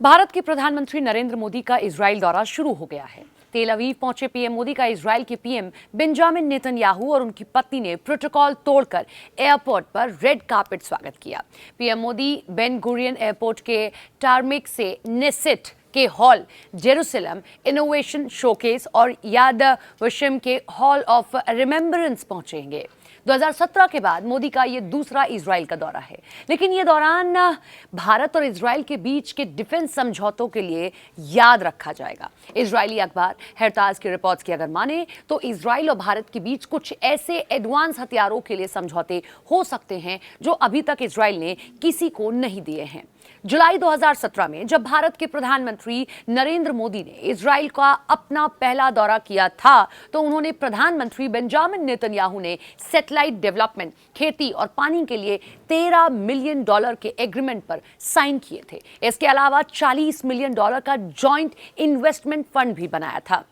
भारत के प्रधानमंत्री नरेंद्र मोदी का इजराइल दौरा शुरू हो गया है। तेल अवीव पहुंचे पीएम मोदी का इजराइल के पीएम बेंजामिन नेतन्याहू और उनकी पत्नी ने प्रोटोकॉल तोड़कर एयरपोर्ट पर रेड कार्पेट स्वागत किया। PM Modi Ben Gurion airport के टारमेक से नेसेट के हॉल, जेरूसलम इनोवेशन शोकेस और याद वशम के हॉल ऑफ रिमेम्बरेंस पहुंचेंगे। 2017 के बाद मोदी का ये दूसरा इजराइल का दौरा है, लेकिन ये दौरान भारत और इजराइल के बीच के डिफेंस समझौतों के लिए याद रखा जाएगा। इजरायली अखबार हेरताज की रिपोर्ट्स की अगर माने तो इजराइल और भारत के बीच कुछ ऐसे एडवांस हथियारों के लिए समझौते हो सकते हैं जो अभी तक इजराइल ने किसी को नहीं दिए हैं। जुलाई 2017 में जब भारत के प्रधानमंत्री नरेंद्र मोदी ने इजराइल का अपना पहला दौरा किया था तो उन्होंने प्रधानमंत्री बेंजामिन नेतन्याहू ने सैटेलाइट डेवलपमेंट, खेती और पानी के लिए $13 मिलियन के एग्रीमेंट पर साइन किए थे। इसके अलावा $40 मिलियन का जॉइंट इन्वेस्टमेंट फंड भी बनाया था।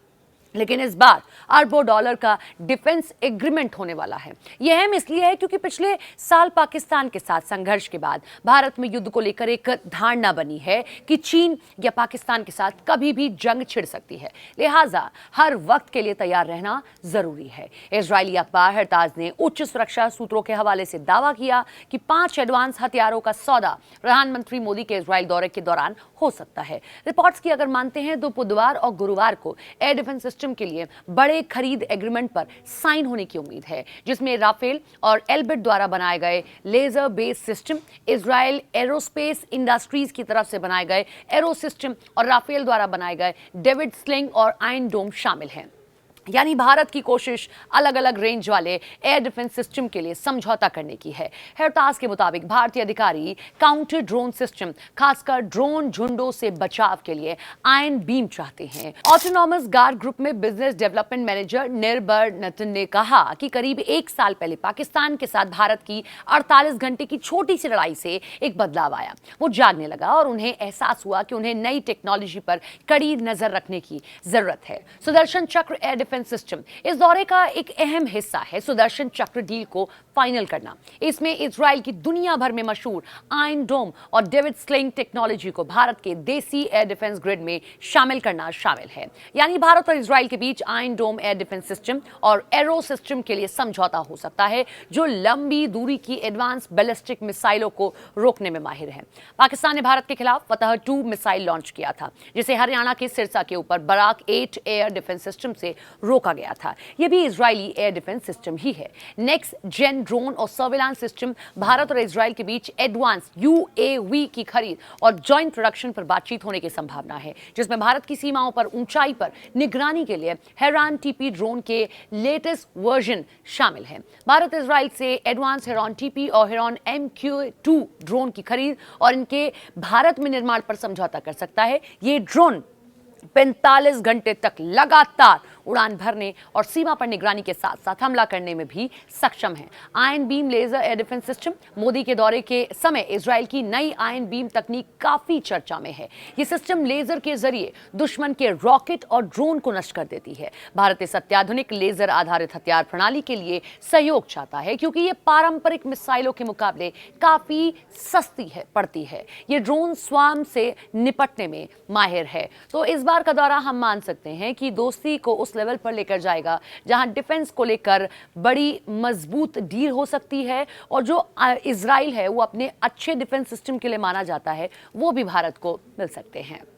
लेकिन इस बार अरबों डॉलर का डिफेंस एग्रीमेंट होने वाला है। यह अहम इसलिए है क्योंकि पिछले साल पाकिस्तान के साथ संघर्ष के बाद भारत में युद्ध को लेकर एक धारणा बनी है कि चीन या पाकिस्तान के साथ कभी भी जंग छिड़ सकती है, लिहाजा हर वक्त के लिए तैयार रहना जरूरी है। इजरायली अखबार हेरताज ने उच्च सुरक्षा सूत्रों के हवाले से दावा किया कि 5 एडवांस हथियारों का सौदा प्रधानमंत्री मोदी के इजराइल दौरे के दौरान हो सकता है। रिपोर्ट्स की अगर मानते हैं तो बुधवार और गुरुवार को एयर डिफेंस सिस्टम के लिए बड़े खरीद एग्रीमेंट पर साइन होने की उम्मीद है, जिसमें राफेल और एल्बिट द्वारा बनाए गए laser based system, Israel Aerospace Industries की तरफ से बनाए गए एरो सिस्टम और राफेल द्वारा बनाए गए डेविड स्लिंग और आयरन डोम शामिल हैं। यानी भारत की कोशिश अलग अलग रेंज वाले एयर डिफेंस सिस्टम के लिए समझौता करने की है। हेरताज के मुताबिक भारतीय अधिकारी काउंटर ड्रोन सिस्टम, खासकर ड्रोन झुंडों से बचाव के लिए आयरन बीम चाहते हैं। ऑटोनॉमस गार्ड ग्रुप में बिजनेस डेवलपमेंट मैनेजर निर्भर नतन ने कहा कि करीब 1 साल पहले पाकिस्तान के साथ भारत की 48 घंटे की छोटी सी लड़ाई से एक बदलाव आया। वो जागने लगा और उन्हें एहसास हुआ कि उन्हें नई टेक्नोलॉजी पर कड़ी नजर रखने की जरूरत है। सुदर्शन चक्र एयर डिफेंस सिस्टम इस दौरे का एक अहम हिस्सा है। सुदर्शन चक्र डील को फाइनल करना, इसमें इजराइल की दुनिया भर में मशहूर आयरन डोम और डेविड स्लिंग टेक्नोलॉजी को भारत के देसी एयर डिफेंस ग्रिड में शामिल करना शामिल है। यानी भारत और इजराइल के बीच आयरन डोम एयर डिफेंस सिस्टम और एरो सिस्टम के लिए समझौता हो सकता है, जो लंबी दूरी की एडवांस बैलिस्टिक मिसाइलों को रोकने में माहिर है। पाकिस्तान ने भारत के खिलाफ फतह 2 मिसाइल लॉन्च किया था, जिसे हरियाणा के सिरसा के ऊपर बराक 8 एयर डिफेंस सिस्टम से रोका गया था। यह भी इजरायली एयर डिफेंस सिस्टम ही है। नेक्स्ट जेन ड्रोन और सर्विलांस सिस्टम, भारत और इजराइल के बीच एडवांस यूएवी की खरीद और जॉइंट प्रोडक्शन पर बातचीत होने की संभावना है, जिसमें भारत की सीमाओं पर ऊंचाई पर निगरानी के लिए हेरान टीपी ड्रोन के लेटेस्ट वर्जन शामिल है। भारत इजराइल से एडवांस हेरान टीपी और हेरान MQ-2 ड्रोन की खरीद और इनके भारत में निर्माण पर समझौता कर सकता है। ये ड्रोन 45 घंटे तक लगातार उड़ान भरने और सीमा पर निगरानी के साथ साथ हमला करने में भी सक्षम है। Iron Beam laser air defence system, Modi के दौरे के समय इजराइल की नई आयरन बीम तकनीक काफी चर्चा में है। यह सिस्टम लेजर के जरिए दुश्मन के रॉकेट और ड्रोन को नष्ट कर देती है। भारत इस अत्याधुनिक लेजर आधारित हथियार प्रणाली के लिए सहयोग चाहता है, क्योंकि ये पारंपरिक मिसाइलों के मुकाबले काफी सस्ती पड़ती है। ये ड्रोन स्वाम से निपटने में माहिर है। तो इस बार का दौरा हम मान सकते हैं कि दोस्ती को उस लेवल पर लेकर जाएगा जहां डिफेंस को लेकर बड़ी मजबूत डील हो सकती है, और जो इजराइल है वो अपने अच्छे डिफेंस सिस्टम के लिए माना जाता है, वो भी भारत को मिल सकते हैं।